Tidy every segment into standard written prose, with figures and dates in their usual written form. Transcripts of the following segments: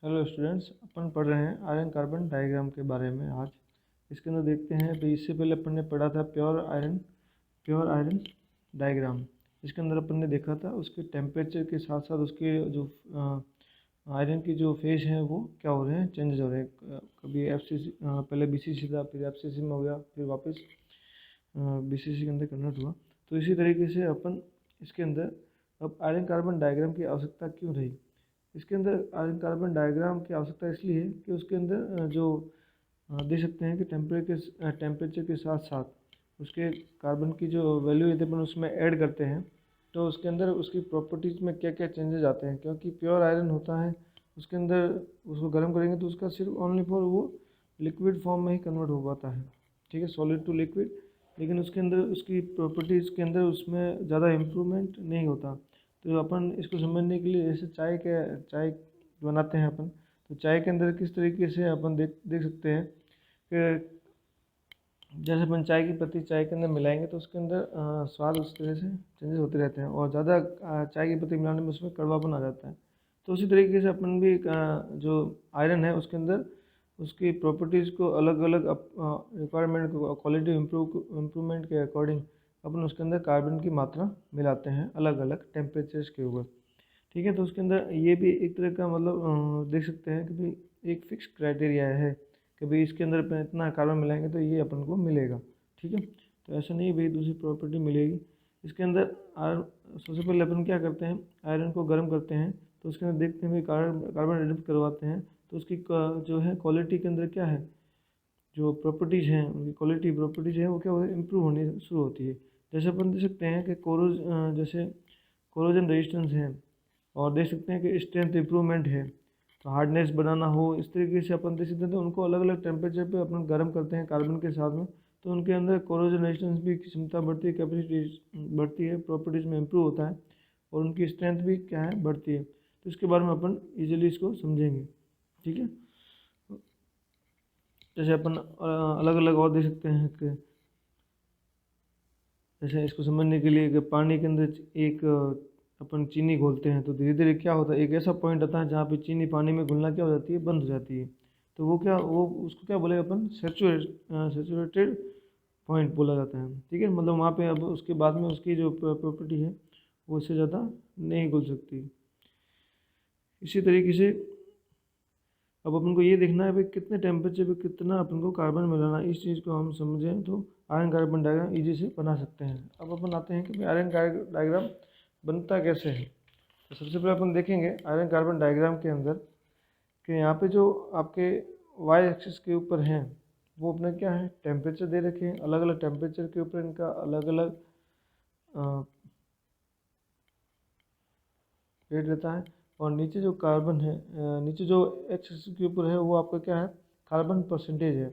Hello students, अपन पढ़ रहे हैं आयरन कार्बन डायग्राम के बारे में। आज इसके अंदर देखते हैं। तो इससे पहले अपन ने पढ़ा था प्योर आयरन डायग्राम। इसके अंदर अपन ने देखा था उसके टेम्परेचर के साथ साथ उसके जो आयरन की जो फेज हैं वो क्या हो रहे हैं, चेंजेस हो रहे हैं। कभी एफसीसी, पहले बीसीसी था, फिर एफसीसी में हो गया, फिर वापस बीसीसी के अंदर कन्वर्ट हुआ। तो इसी तरीके से अपन इसके अंदर अब आयरन कार्बन डायग्राम की आवश्यकता क्यों रही। इसके अंदर आयरन कार्बन डायग्राम की आवश्यकता इसलिए है कि उसके अंदर जो देख सकते हैं कि टेम्परेचर के साथ साथ उसके कार्बन की जो वैल्यू यदि अपन उसमें ऐड करते हैं तो उसके अंदर उसकी प्रॉपर्टीज़ में क्या क्या चेंजेस आते हैं। क्योंकि प्योर आयरन होता है, उसके अंदर उसको गर्म करेंगे तो उसका सिर्फ ओनली फॉर वो लिक्विड फॉर्म में ही कन्वर्ट हो पाता है, ठीक है, सॉलिड टू लिक्विड। लेकिन उसके अंदर उसकी प्रॉपर्टीज़ के अंदर उसमें ज़्यादा इम्प्रूवमेंट नहीं होता। तो अपन इसको समझने के लिए जैसे चाय बनाते हैं अपन, तो चाय के अंदर किस तरीके से अपन देख सकते हैं कि जैसे अपन चाय की पत्ती चाय के अंदर मिलाएंगे तो उसके अंदर स्वाद उस तरह से चेंजेस होते रहते हैं, और ज़्यादा चाय की पत्ती मिलाने में उसमें कड़वापन आ जाता है। तो उसी तरीके से अपन भी जो आयरन है उसके अंदर उसकी प्रॉपर्टीज़ को अलग अलग रिक्वायरमेंट को क्वालिटी इम्प्रूवमेंट के अकॉर्डिंग अपन उसके अंदर कार्बन की मात्रा मिलाते हैं अलग अलग टेम्परेचर्स के ऊपर, ठीक है। तो उसके अंदर ये भी एक तरह का मतलब देख सकते हैं कि भाई एक फिक्स क्राइटेरिया है कि भाई इसके अंदर अपन इतना कार्बन मिलाएंगे तो ये अपन को मिलेगा, ठीक है। तो ऐसा नहीं भाई दूसरी प्रॉपर्टी मिलेगी इसके अंदर। सबसे पहले अपन क्या करते हैं, आयरन को गर्म करते हैं तो उसके अंदर देखते हैं भाई कार्बन एडिट करवाते हैं तो उसकी जो है क्वालिटी के अंदर क्या है, जो प्रॉपर्टीज़ हैं उनकी क्वालिटी प्रॉपर्टीज़ है वो क्या होती है, इम्प्रूव होनी शुरू होती है। जैसे अपन देख सकते हैं कि जैसे कोरोजन रेजिस्टेंस है, और देख सकते हैं कि स्ट्रेंथ इंप्रूवमेंट है, तो हार्डनेस बनाना हो, इस तरीके से अपन देख सकते हैं। तो उनको अलग अलग टेम्परेचर पे अपन गर्म करते हैं कार्बन के साथ में, तो उनके अंदर कोरोजन रेजिस्टेंस भी की क्षमता बढ़ती है, कैपेसिटी बढ़ती है, प्रॉपर्टीज़ में इंप्रूव होता है, और उनकी स्ट्रेंथ भी क्या है, बढ़ती है। तो इसके बारे में अपन इजीली इसको समझेंगे, ठीक है। जैसे अपन अलग अलग और देख सकते हैं कि जैसे इसको समझने के लिए कि पानी के अंदर एक अपन चीनी घोलते हैं तो धीरे धीरे क्या होता है, एक ऐसा पॉइंट आता है जहाँ पे चीनी पानी में घुलना क्या हो जाती है, बंद हो जाती है। तो वो उसको क्या बोले अपन, सेचुरेटेड पॉइंट बोला जाता है, ठीक है। मतलब वहाँ पे अब उसके बाद में उसकी जो प्रॉपर्टी है वो इससे ज़्यादा नहीं घुल सकती। इसी तरीके से अब अपन को ये देखना है भाई कितने टेम्परेचर पे कितना अपन को कार्बन मिलाना है। इस चीज़ को हम समझें तो आयरन कार्बन डायग्राम इजी से बना सकते हैं। अब अपन आते हैं कि भाई आयरन डायग्राम बनता कैसे है। तो सबसे पहले अपन देखेंगे आयरन कार्बन डायग्राम के अंदर कि यहाँ पे जो आपके वाई एक्सिस के ऊपर हैं वो अपने क्या है, टेम्परेचर दे रखे हैं। अलग अलग टेम्परेचर के ऊपर इनका अलग अलग रेट रहता है। और नीचे जो कार्बन है, नीचे जो एक्स के ऊपर है वो आपका क्या है, कार्बन परसेंटेज है,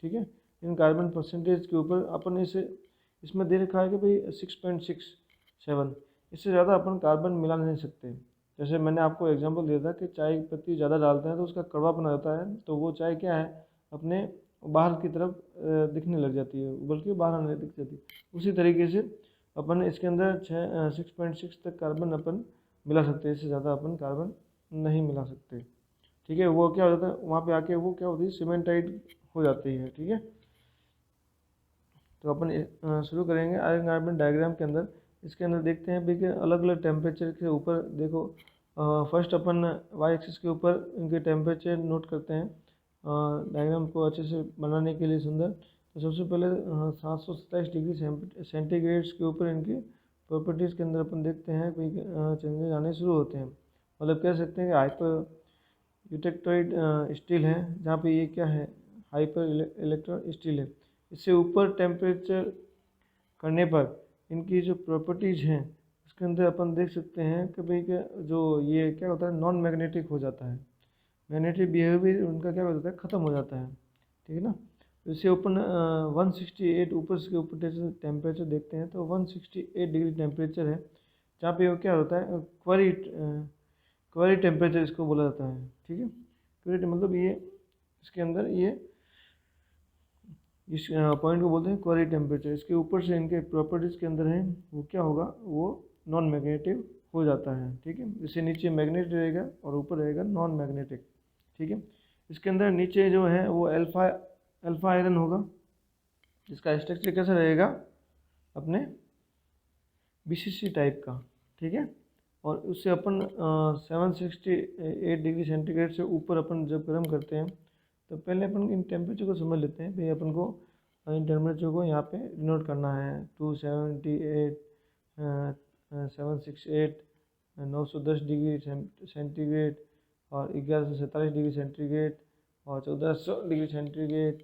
ठीक है। इन कार्बन परसेंटेज के ऊपर अपन इसे इसमें दे रखा है कि भाई 6.67, इससे ज़्यादा अपन कार्बन मिला नहीं सकते। जैसे मैंने आपको एग्जांपल दिया था कि चाय की पत्ती ज़्यादा डालते हैं तो उसका कड़वापन आ जाता है, तो वो चाय क्या है, अपने बाहर की तरफ दिखने लग जाती है, बल्कि बाहर आने दिख जाती है। उसी तरीके से अपन इसके अंदर 6.6 तक कार्बन अपन मिला सकते हैं, इससे ज़्यादा अपन कार्बन नहीं मिला सकते, ठीक है। वो क्या हो जाता है वहाँ पे आके, वो क्या होती है, सीमेंटाइड हो जाती है, ठीक है। तो अपन शुरू करेंगे आयरन कार्बन डायग्राम के अंदर। इसके अंदर देखते हैं भाई कि अलग अलग टेम्परेचर के ऊपर देखो, फर्स्ट अपन वाई एक्सिस के ऊपर इनके टेम्परेचर नोट करते हैं डायग्राम को अच्छे से बनाने के लिए सुंदर। तो सबसे पहले 727 डिग्री सेंटीग्रेड्स के ऊपर इनकी प्रॉपर्टीज़ के अंदर अपन देखते हैं कोई चेंजेस आने शुरू होते हैं। मतलब कह सकते हैं कि हाइपर यूटेक्टोइड स्टील है, जहाँ पे ये क्या है, हाइपर इलेक्ट्रो स्टील है। इससे ऊपर टेम्परेचर करने पर इनकी जो प्रॉपर्टीज़ हैं उसके अंदर अपन देख सकते हैं कि भाई क्या जो ये क्या होता है, नॉन मैग्नेटिक हो जाता है, मैग्नेटिक बिहेवियर उनका क्या हो जाता है, ख़त्म हो जाता है, ठीक है ना। तो इससे अपन 168 ऊपर के ऊपर टेम्परेचर देखते हैं तो 168 डिग्री टेम्परेचर है, जहाँ पे वो क्या होता है, क्वेरी टेम्परेचर इसको बोला जाता है, ठीक है। क्वेरी मतलब ये इसके अंदर ये इस पॉइंट को बोलते हैं क्वेरी टेम्परेचर। इसके ऊपर से इनके प्रॉपर्टीज़ के अंदर है वो क्या होगा, वो नॉन मैग्नेटिक हो जाता है, ठीक है। इससे नीचे मैग्नेटिक रहेगा और ऊपर रहेगा नॉन मैग्नेटिक। ठीक है। इसके अंदर नीचे जो है वो अल्फा आयरन होगा, जिसका स्ट्रक्चर कैसा रहेगा अपने BCC टाइप का, ठीक है। और उससे अपन 768 डिग्री सेंटीग्रेड से ऊपर अपन जब गर्म करते हैं तो पहले अपन इन टेम्परेचर को समझ लेते हैं भाई। अपन को इन टेम्परेचर को यहाँ पे नोट करना है, 278, 768, 910 डिग्री सेंटीग्रेड और 1147 डिग्री सेंटीग्रेड और 1400 डिग्री सेंटीग्रेड,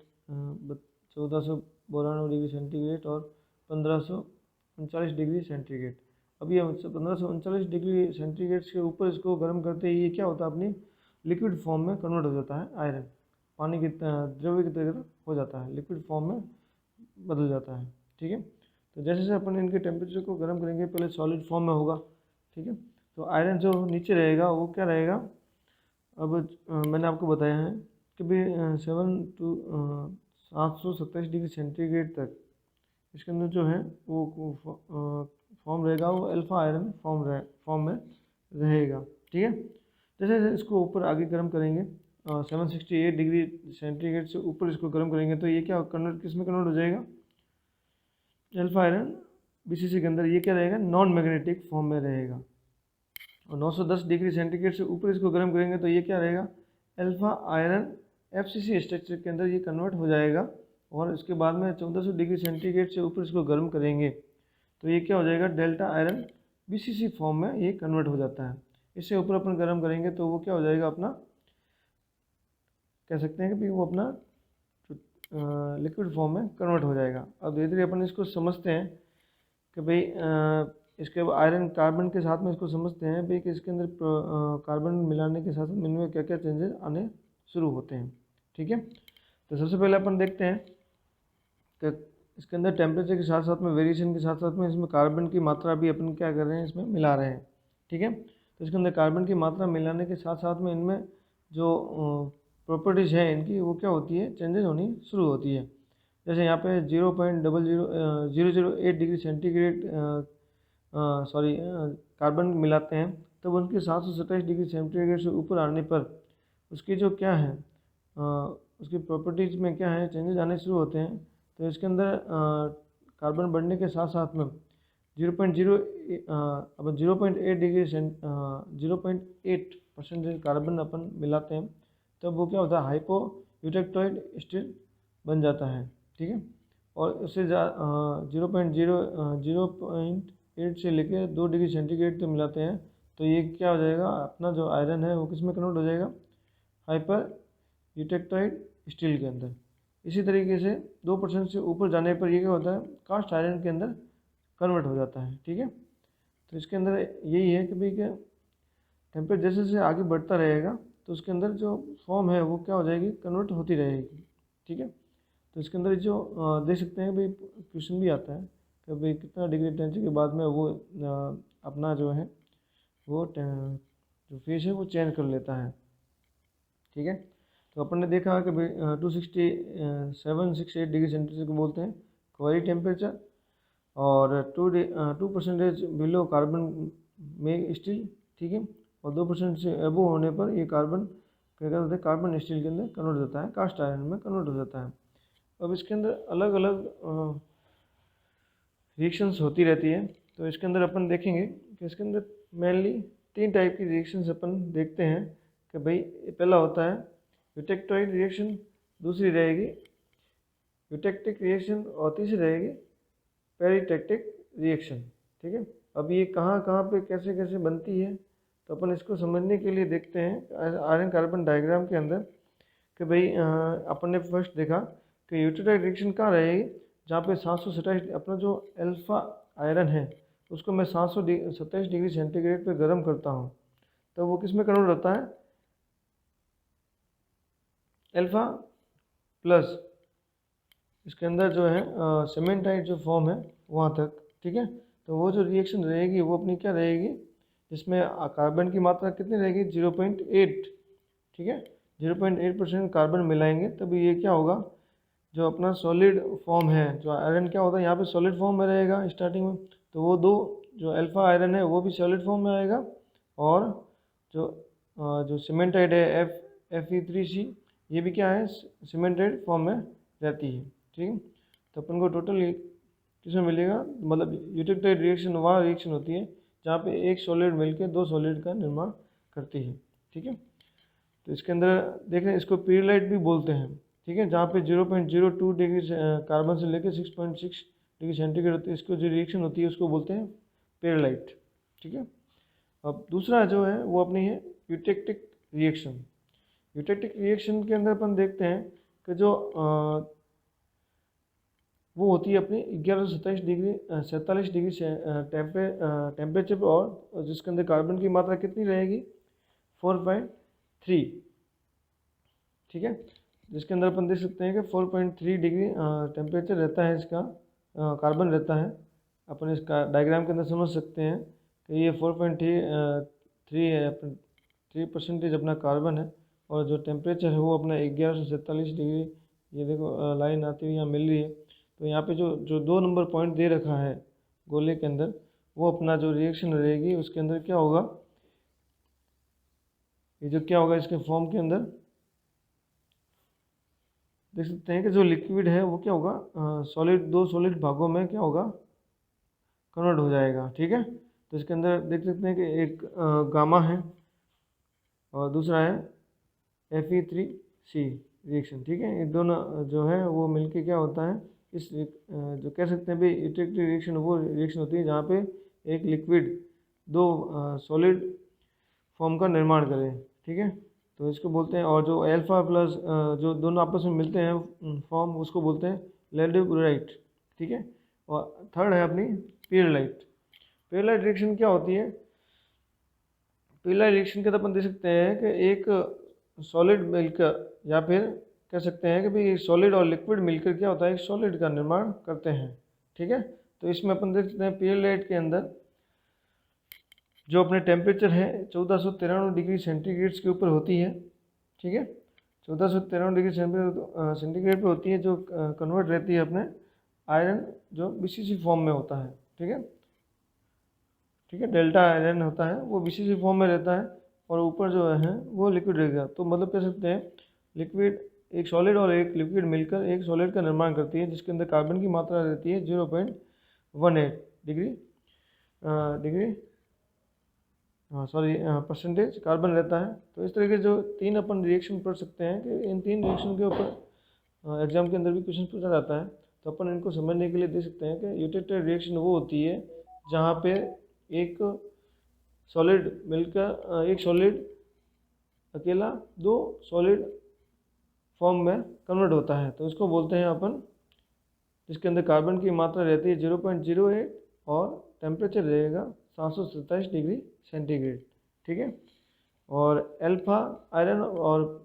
1492 डिग्री सेंटीग्रेड और 1539 डिग्री सेंटीग्रेड। अब ये 1539 डिग्री सेंटीग्रेड के ऊपर इसको गर्म करते ही ये क्या होता है, अपनी लिक्विड फॉर्म में कन्वर्ट हो जाता है। आयरन पानी की द्रव्य की तरह हो जाता है, लिक्विड फॉर्म में बदल जाता है, ठीक है। तो जैसे जैसे अपन इनके टेम्परेचर को गर्म करेंगे, पहले सॉलिड फॉर्म में होगा, ठीक है। तो आयरन जो नीचे रहेगा वो क्या रहेगा, अब मैंने आपको बताया है कि भाई 727 डिग्री सेंटीग्रेड तक इसके अंदर जो है वो फॉर्म रहेगा, वो अल्फा आयरन फॉर्म में रहेगा, ठीक है। जैसे जैसे इसको ऊपर आगे गर्म करेंगे 768 डिग्री सेंटीग्रेड से ऊपर इसको गर्म करेंगे तो ये क्या किस में कन्वर्ट हो जाएगा, अल्फा आयरन BCC के अंदर ये क्या रहेगा, नॉन मैग्नेटिक फॉर्म में रहेगा। और 910 डिग्री सेंटीग्रेड से ऊपर इसको गर्म करेंगे तो ये क्या रहेगा, अल्फा आयरन FCC स्ट्रक्चर के अंदर ये कन्वर्ट हो जाएगा। और इसके बाद में 1400 डिग्री सेंटीग्रेड से ऊपर इसको गर्म करेंगे तो ये क्या हो जाएगा, डेल्टा आयरन BCC फॉर्म में ये कन्वर्ट हो जाता है। इससे ऊपर अपन गर्म करेंगे तो वो क्या हो जाएगा, अपना कह सकते हैं कि वो अपना लिक्विड फॉर्म में कन्वर्ट हो जाएगा। अब धीरे धीरे अपन इसको समझते हैं कि भाई इसके आयरन कार्बन के साथ में इसको समझते हैं भाई कि इसके अंदर कार्बन मिलाने के साथ साथ इनमें क्या क्या चेंजेस आने शुरू होते हैं, ठीक है। तो सबसे पहले अपन देखते हैं कि इसके अंदर टेम्परेचर के साथ साथ में वेरिएशन के साथ साथ में इसमें कार्बन की मात्रा भी अपन क्या कर रहे हैं, इसमें मिला रहे हैं, ठीक है। तो इसके अंदर कार्बन की मात्रा मिलाने के साथ साथ में इनमें जो प्रॉपर्टीज़ हैं इनकी वो क्या होती है, चेंजेस होनी शुरू होती है। जैसे यहाँ पे 0.008 डिग्री सेंटीग्रेड कार्बन मिलाते हैं तब उनके 727 डिग्री सेंटीग्रेड से ऊपर आने पर उसकी जो क्या है उसकी प्रॉपर्टीज़ में क्या है, चेंजेस आने शुरू होते हैं। तो इसके अंदर कार्बन बढ़ने के साथ साथ में 0.8 डिग्री 0.8% कार्बन अपन मिलाते हैं तब वो क्या होता है, हाइपो यूटेक्टोइड स्टील बन जाता है, ठीक है। और उससे 0.8 से लेकर 2 डिग्री सेंटीग्रेड तक मिलाते हैं तो ये क्या हो जाएगा, अपना जो आयरन है वो किस में कन्वर्ट हो जाएगा, हाइपर यूटेक्टोइड स्टील के अंदर। इसी तरीके से 2% से ऊपर जाने पर ये क्या होता है, कास्ट आयरन के अंदर कन्वर्ट हो जाता है, ठीक है। तो इसके अंदर यही है कि भाई क्या टेम्परेचर जैसे जैसे आगे बढ़ता रहेगा तो उसके अंदर जो फॉर्म है वो क्या हो जाएगी, कन्वर्ट होती रहेगी, ठीक है। तो इसके अंदर जो देख सकते हैं भाई क्वेश्चन भी आता है कि भाई कितना डिग्री टेम्परेचर के बाद में वो अपना जो है वो जो फेस है वो चेंज कर लेता है, ठीक है। तो अपन ने देखा कि भाई 768 डिग्री सेंटीग्रेड को बोलते हैं क्वारी टेम्परेचर और 2% बिलो कार्बन में स्टील, ठीक है। और 2% से एबो होने पर ये कार्बन क्या कहते हैं, कार्बन स्टील के अंदर कन्वर्ट हो जाता है, कास्ट आयरन में कन्वर्ट हो जाता है। अब इसके अंदर अलग अलग रिएक्शंस होती रहती है। तो इसके अंदर अपन देखेंगे कि इसके अंदर मेनली 3 टाइप की रिएक्शंस अपन देखते हैं कि भाई पहला होता है यूटेक्टोइड रिएक्शन, दूसरी रहेगी यूटेक्टिक रिएक्शन और तीसरी रहेगी पेरिटेक्टिक रिएक्शन, ठीक है। अब ये कहाँ कहाँ पे कैसे कैसे बनती है तो अपन इसको समझने के लिए देखते हैं आयरन कार्बन डायग्राम के अंदर कि भाई अपन ने फर्स्ट देखा कि यूटेक्टाइड रिएक्शन कहाँ रहेगी, जहाँ पे 727 अपना जो अल्फा आयरन है उसको मैं 727 डिग्री सेंटीग्रेड पे गर्म करता हूँ तो वो किस में कन्वर्ट होता है, अल्फा प्लस इसके अंदर जो है सीमेंटाइट जो फॉर्म है वहाँ तक, ठीक है। तो वो जो रिएक्शन रहेगी वो अपनी क्या रहेगी, जिसमें कार्बन की मात्रा कितनी रहेगी 0.8, ठीक है। 0.8% कार्बन मिलाएंगे तब ये क्या होगा, जो अपना सॉलिड फॉर्म है, जो आयरन क्या होता है यहाँ पे सॉलिड फॉर्म में रहेगा स्टार्टिंग में, तो वो दो जो अल्फा आयरन है वो भी सॉलिड फॉर्म में आएगा और जो सीमेंटाइड है Fe3C, ये भी क्या है, सीमेंटेड फॉर्म में रहती है। ठीक है, तो अपन को टोटल किसमें मिलेगा, मतलब यूटेक्टाइल रिएक्शन वहाँ रिएक्शन होती है जहाँ पे एक सॉलिड मिलकर दो सॉलिड का निर्माण करती है। ठीक है, तो इसके अंदर देख रहे हैं, इसको पीरियलाइट भी बोलते हैं। ठीक है, जहाँ पे 0.02 डिग्री कार्बन से लेकर 6.6 डिग्री सेंटीग्रेड होती है, इसको जो रिएक्शन होती है उसको बोलते हैं पीरियलाइट। ठीक है, अब दूसरा जो है वो अपनी है यूटेक्टिक रिएक्शन। यूटेक्टिक रिएक्शन के अंदर अपन देखते हैं कि जो वो होती है अपनी 47 डिग्री से टेम्परेचर पर, और जिसके अंदर कार्बन की मात्रा कितनी रहेगी, 4.3। ठीक है, जिसके अंदर अपन देख सकते हैं कि 4.3 डिग्री टेम्परेचर रहता है, इसका कार्बन रहता है। अपन इसका डायग्राम के अंदर समझ सकते हैं कि ये 4.3% अपना कार्बन है, और जो टेम्परेचर है वो अपना 1147 डिग्री, ये देखो लाइन आती हुई यहाँ मिल रही है। तो यहाँ पे जो 2 नंबर पॉइंट दे रखा है गोले के अंदर, वो अपना जो रिएक्शन रहेगी उसके अंदर क्या होगा, ये जो क्या होगा इसके फॉर्म के अंदर देख सकते हैं कि जो लिक्विड है वो क्या होगा, सॉलिड, 2 सॉलिड भागों में क्या होगा, कन्वर्ट हो जाएगा। ठीक है, तो इसके अंदर देख सकते हैं कि एक गामा है और दूसरा है Fe3C रिएक्शन। ठीक है, ये दोनों जो है वो मिलके क्या होता है, इस जो कह सकते हैं भाई यूटेक्टिक रिएक्शन, वो रिएक्शन होती है जहाँ पे एक लिक्विड 2 सॉलिड फॉर्म का निर्माण करे। ठीक है, तो इसको बोलते हैं, और जो अल्फा प्लस जो दोनों आपस में मिलते हैं फॉर्म, उसको बोलते हैं लेडिब्राइट। ठीक है, और थर्ड है अपनी पीरियलाइट। पीरियलाइट रिएक्शन क्या होती है, पीरियलाइट रिएक्शन के अंदर अपन देख सकते हैं कि एक सॉलिड मिलकर, या फिर कह सकते हैं कि भाई सॉलिड और लिक्विड मिलकर क्या होता है, एक सॉलिड का निर्माण करते हैं। ठीक है, तो इसमें अपन देख सकते हैं पीरियलाइट के अंदर जो अपने टेम्परेचर है 1493 डिग्री सेंटीग्रेड के ऊपर होती है। ठीक है, 1493 डिग्री सेंटीग्रेड पे होती है, जो कन्वर्ट रहती है अपने आयरन, जो बीसीसी फॉर्म में होता है। ठीक है, ठीक है, डेल्टा आयरन होता है, वो बीसीसी फॉर्म में रहता है, और ऊपर जो है वो लिक्विड रहेगा। तो मतलब कह सकते हैं लिक्विड, एक सॉलिड और एक लिक्विड मिलकर एक सॉलिड का निर्माण करती है, जिसके अंदर कार्बन की मात्रा रहती है 0.18 डिग्री परसेंटेज कार्बन रहता है। तो इस तरह के जो 3 अपन रिएक्शन पढ़ सकते हैं कि इन 3 रिएक्शन के ऊपर एग्जाम के अंदर भी क्वेश्चन पूछा जाता है। तो अपन इनको समझने के लिए देख सकते हैं कि यूटेक्टाइल रिएक्शन वो होती है जहाँ पे एक सॉलिड मिलकर, एक सॉलिड अकेला 2 सॉलिड फॉर्म में कन्वर्ट होता है, तो इसको बोलते हैं अपन, जिसके अंदर कार्बन की मात्रा रहती है 0.08 और टेम्परेचर रहेगा 727 डिग्री सेंटीग्रेड। ठीक है, और अल्फा आयरन और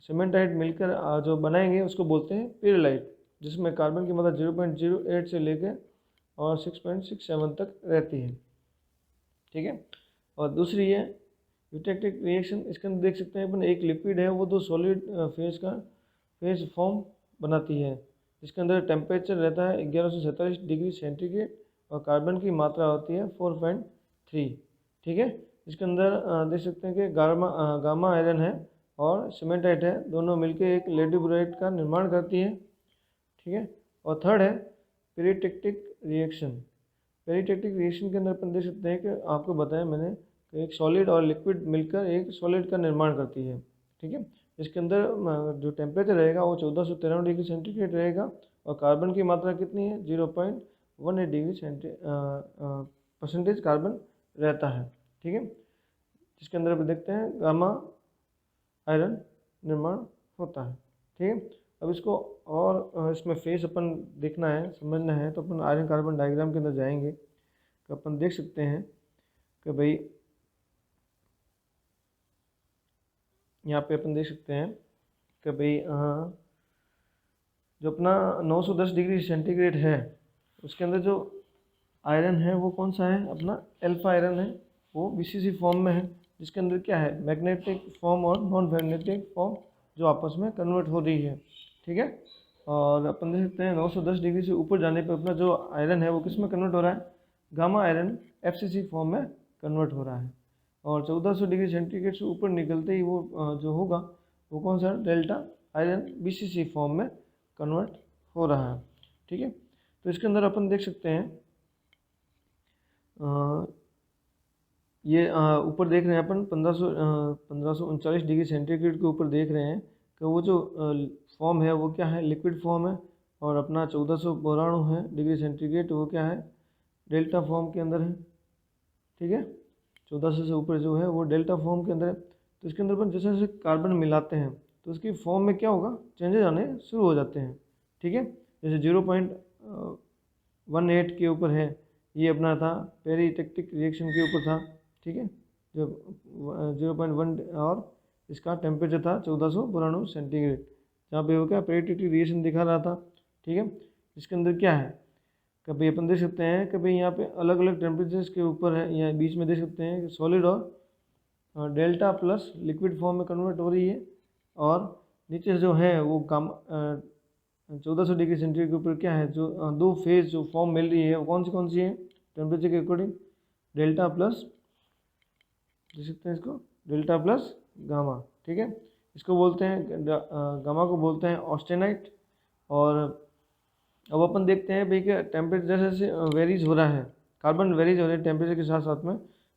सीमेंटाइट मिलकर जो बनाएंगे उसको बोलते हैं पीरियलाइट, जिसमें कार्बन की मात्रा 0.08 से लेकर और 6.67 तक रहती है। ठीक है, और दूसरी है यूटेक्टिक रिएक्शन। इसके अंदर देख सकते हैं अपन, एक लिक्विड है वो 2 सॉलिड फेज फॉर्म बनाती है, जिसके अंदर टेम्परेचर रहता है 1147 डिग्री सेंटीग्रेड और कार्बन की मात्रा होती है 4.3। ठीक है, इसके अंदर देख सकते हैं कि गामा आयरन है और सीमेंटाइट है, दोनों मिलकर एक लेडिब्राइट का निर्माण करती है। ठीक है, और थर्ड है पेरिटेक्टिक रिएक्शन। पेरिटेक्टिक रिएक्शन के अंदर अपन देख सकते हैं कि आपको बताया मैंने कि एक सॉलिड और लिक्विड मिलकर एक सॉलिड का निर्माण करती है। ठीक है, इसके अंदर जो टेम्परेचर रहेगा वो 1493 डिग्री सेंटीग्रेड रहेगा, और कार्बन की मात्रा कितनी है, 0.18 डिग्री परसेंटेज कार्बन रहता है। ठीक है, जिसके अंदर अपन देखते हैं गामा आयरन निर्माण होता है। ठीक है, अब इसको और इसमें फेस अपन देखना है, समझना है, तो अपन आयरन कार्बन डायग्राम के अंदर जाएंगे, तो अपन देख सकते हैं कि भाई यहाँ पे अपन देख सकते हैं कि भाई जो अपना 910 डिग्री सेंटीग्रेड है, उसके अंदर जो आयरन है वो कौन सा है, अपना अल्फा आयरन है, वो बीसीसी फॉर्म में है, जिसके अंदर क्या है, मैग्नेटिक फॉर्म और नॉन मैग्नेटिक फॉर्म जो आपस में कन्वर्ट हो रही है। ठीक है, और अपन देख सकते हैं 910 डिग्री से ऊपर जाने पर अपना जो आयरन है वो किस में कन्वर्ट हो रहा है, गामा आयरन एफसीसी फॉर्म में कन्वर्ट हो रहा है, और 1400 डिग्री सेंटीग्रेड से ऊपर निकलते ही वो जो होगा वो कौन सा डेल्टा आयरन BCC फॉर्म में कन्वर्ट हो रहा है। ठीक है, तो इसके अंदर अपन देख सकते हैं ये ऊपर देख रहे हैं अपन 1539 डिग्री सेंटीग्रेड के ऊपर देख रहे हैं कि वो जो फॉर्म है वो क्या है, लिक्विड फॉर्म है, और अपना 1492 है डिग्री सेंटीग्रेड वो क्या है, डेल्टा फॉर्म के अंदर है। ठीक है, 1400 से ऊपर जो है वो डेल्टा फॉर्म के अंदर है। तो इसके अंदर अपन जैसे जैसे कार्बन मिलाते हैं तो उसकी फॉर्म में क्या होगा, चेंजेस आने शुरू हो जाते हैं। ठीक है, जैसे 0.18 के ऊपर है, ये अपना था पेरिटेक्टिक रिएक्शन के ऊपर था। ठीक है, जो 0.1 और इसका टेम्परेचर था 1492 सेंटीग्रेड, जहाँ पे वो क्या पेरिटेक्टिक रिएक्शन दिखा रहा था। ठीक है, इसके अंदर क्या है, कभी अपन देख सकते हैं कभी यहाँ पे अलग अलग टेम्परेचर्स के ऊपर है, यहाँ बीच में देख सकते हैं कि सॉलिड और डेल्टा प्लस लिक्विड फॉर्म में कन्वर्ट हो रही है, और नीचे जो है वो 1400 डिग्री सेंटीग्रेड के ऊपर क्या है, जो दो फेज जो फॉर्म मिल रही है वो कौन सी है टेम्परेचर के अकॉर्डिंग, डेल्टा प्लस, देख सकते हैं इसको डेल्टा प्लस गामा। ठीक है, इसको बोलते हैं गामा को बोलते हैं ऑस्टेनाइट। और अब अपन देखते हैं भाई कि टेम्परेचर जैसे जैसे वेरीज हो रहा है, कार्बन वेरीज हो रहे हैं टेम्परेचर के साथ साथ में,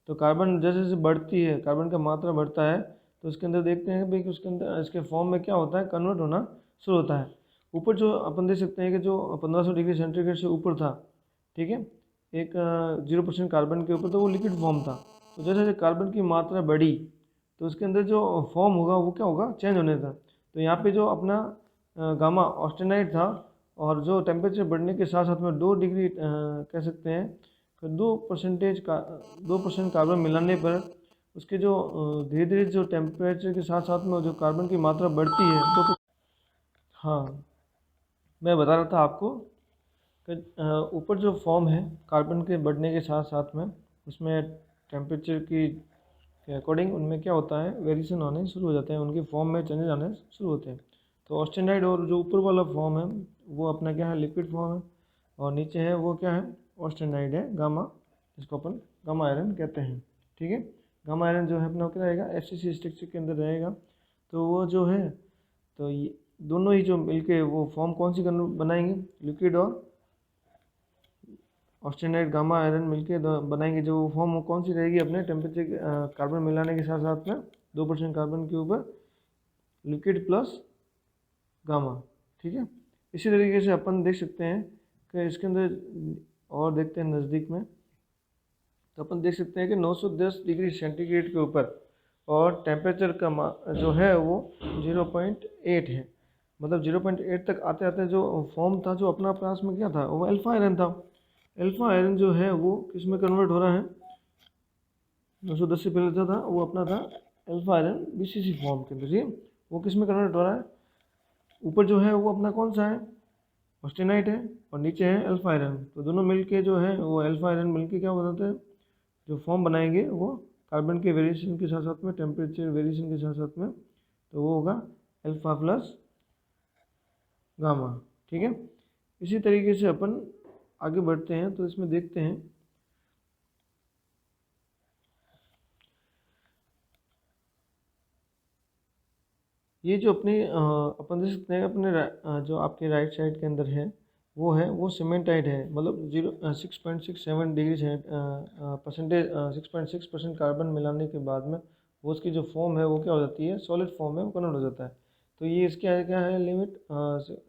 तो कार्बन जैसे जैसे बढ़ती है, कार्बन का मात्रा बढ़ता है, तो उसके अंदर देखते हैं भाई कि उसके अंदर इसके फॉर्म में क्या होता है, कन्वर्ट होना शुरू होता है। ऊपर जो अपन देख सकते हैं कि जो 1500 डिग्री सेंटीग्रेड से ऊपर था, ठीक है, एक 0% कार्बन के ऊपर, तो वो लिक्विड फॉर्म था। तो जैसे जैसे कार्बन की मात्रा बढ़ी तो उसके अंदर जो फॉर्म होगा वो क्या होगा, चेंज होने था। तो यहाँ पे जो अपना गामा ऑस्टेनाइट था, और जो टेम्परेचर बढ़ने के साथ साथ में 2 डिग्री कह सकते हैं कि 2% कार्बन मिलाने पर उसके जो धीरे धीरे जो टेम्परेचर के साथ साथ में जो कार्बन की मात्रा बढ़ती है तो हाँ, मैं बता रहा था आपको कि ऊपर जो फॉर्म है कार्बन के बढ़ने के साथ साथ में उसमें टेम्परेचर की के अकॉर्डिंग उनमें क्या होता है, वेरिएशन आने शुरू हो जाते हैं, उनकी फॉर्म में चेंजेस आने शुरू होते हैं। तो ऑस्टेनाइड और जो ऊपर वाला फॉर्म है वो अपना क्या है, लिक्विड फॉर्म है, और नीचे है वो क्या है, ऑस्टेनाइड है गामा, जिसको अपन गामा आयरन कहते हैं। ठीक है, गामा आयरन जो है अपना क्या रहेगा, FCC स्ट्रक्चर के अंदर रहेगा। तो वो जो है, तो ये दोनों ही जो मिलके वो फॉर्म कौन सी बनाएंगे, लिक्विड और ऑस्टेनाइड गामा आयरन मिलके बनाएंगे, जो फॉर्म वो कौन सी रहेगी, अपने टेम्परेचर कार्बन मिलाने के साथ साथ में 2% कार्बन के ऊपर लिक्विड प्लस गामा। ठीक है, इसी तरीके से अपन देख सकते हैं कि इसके अंदर और देखते हैं नज़दीक में, तो अपन देख सकते हैं कि 910 डिग्री सेंटीग्रेड के ऊपर और टेम्परेचर का जो है वो 0.8 है, मतलब 0.8 तक आते आते जो फॉर्म था जो अपना पास में क्या था, वो अल्फा आयरन था। अल्फा आयरन जो है वो किस में कन्वर्ट हो रहा है, 910 से पहले जो था वो अपना था अल्फा आयरन BCC फॉर्म के अंदर, वो किस में कन्वर्ट हो रहा है, ऊपर जो है वो अपना कौन सा है, ऑस्टेनाइट है, और नीचे है अल्फा आयरन। तो दोनों मिलके जो है वो अल्फा आयरन मिलके क्या बनाते हैं, जो फॉर्म बनाएंगे वो कार्बन के वेरिएशन के साथ साथ में, टेम्परेचर वेरिएशन के साथ साथ में, तो वो होगा अल्फा प्लस गामा। ठीक है, इसी तरीके से अपन आगे बढ़ते हैं, तो इसमें देखते हैं ये जो अपनी अपन देख सकते हैं अपने जो आपके राइट साइड के अंदर है वो सीमेंटाइट है, मतलब 6.67 डिग्री परसेंटेज 6.6% कार्बन मिलाने के बाद में वो उसकी जो फॉर्म है वो क्या हो जाती है, सॉलिड फॉर्म में कन्वर्ट हो जाता है। तो ये इसके क्या है लिमिट,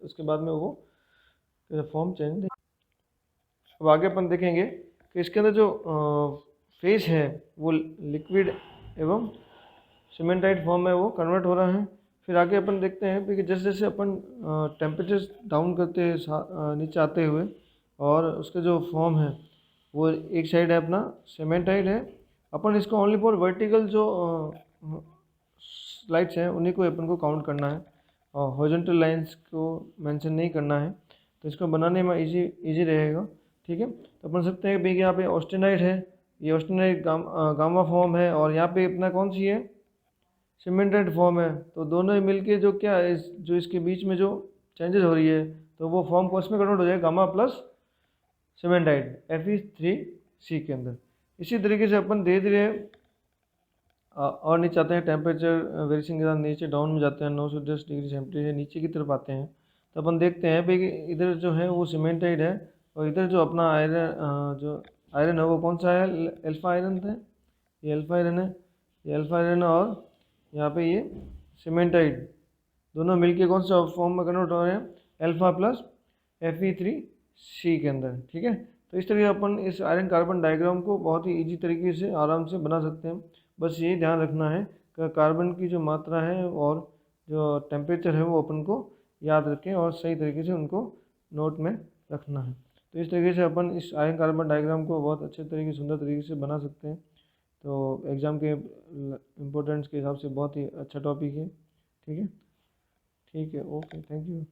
उसके बाद में वो फॉर्म चेंज। अब आगे अपन देखेंगे कि इसके अंदर जो फेस है वो लिक्विड एवं सीमेंटाइट फॉर्म में वो कन्वर्ट हो रहा है। फिर आगे अपन देखते हैं कि जैसे जैसे अपन टेम्परेचर डाउन करते हैं नीचे आते हुए, और उसके जो फॉर्म है वो एक साइड है अपना सीमेंटाइट है, अपन इसको ओनली फॉर वर्टिकल जो स्लाइड्स हैं उन्हीं को अपन को काउंट करना है, और हॉरिजॉन्टल लाइंस को मेंशन नहीं करना है, तो इसको बनाने में इजी रहेगा। ठीक है, तो अपन सकते हैं भाई यहाँ पे ऑस्टेनाइट है, ये ऑस्टेनाइट गामा फॉर्म है, और यहाँ पे अपना कौन सी है, सीमेंटेड फॉर्म है। तो दोनों ही मिलके जो क्या है जो इसके बीच में जो चेंजेस हो रही है, तो वो फॉर्म कौन में कन्वर्ट हो जाएगा, गामा प्लस सीमेंटाइड Fe3C के अंदर। इसी तरीके से अपन धीरे धीरे और नीचे आते हैं टेम्परेचर वेरिएशन के साथ नीचे डाउन में जाते हैं 9 से 10 डिग्री सेंटीग्रेड नीचे की तरफ आते हैं। तो अपन देखते हैं भाई कि इधर जो है वो सीमेंटाइड है और इधर जो अपना आयरन जो आयरन है वो कौन सा है, अल्फा आयरन था, ये अल्फा आयरन है, ये अल्फा आयरन और यहाँ पे ये सीमेंटाइड, दोनों मिलके कौन सा फॉर्म में कन्वर्ट हो रहे हैं, अल्फा प्लस Fe3C के अंदर। ठीक है, तो इस तरीके अपन इस आयरन कार्बन डायग्राम को बहुत ही इजी तरीके से आराम से बना सकते हैं। बस ये ध्यान रखना है कि कार्बन की जो मात्रा है और जो टेम्परेचर है वो अपन को याद रखें और सही तरीके से उनको नोट में रखना है। तो इस तरीके से अपन इस आयरन कार्बन डायग्राम को बहुत अच्छे तरीके सुंदर तरीके से बना सकते हैं। तो एग्ज़ाम के इम्पोर्टेंस के हिसाब से बहुत ही अच्छा टॉपिक है। ठीक है, ठीक है, ओके, थैंक यू।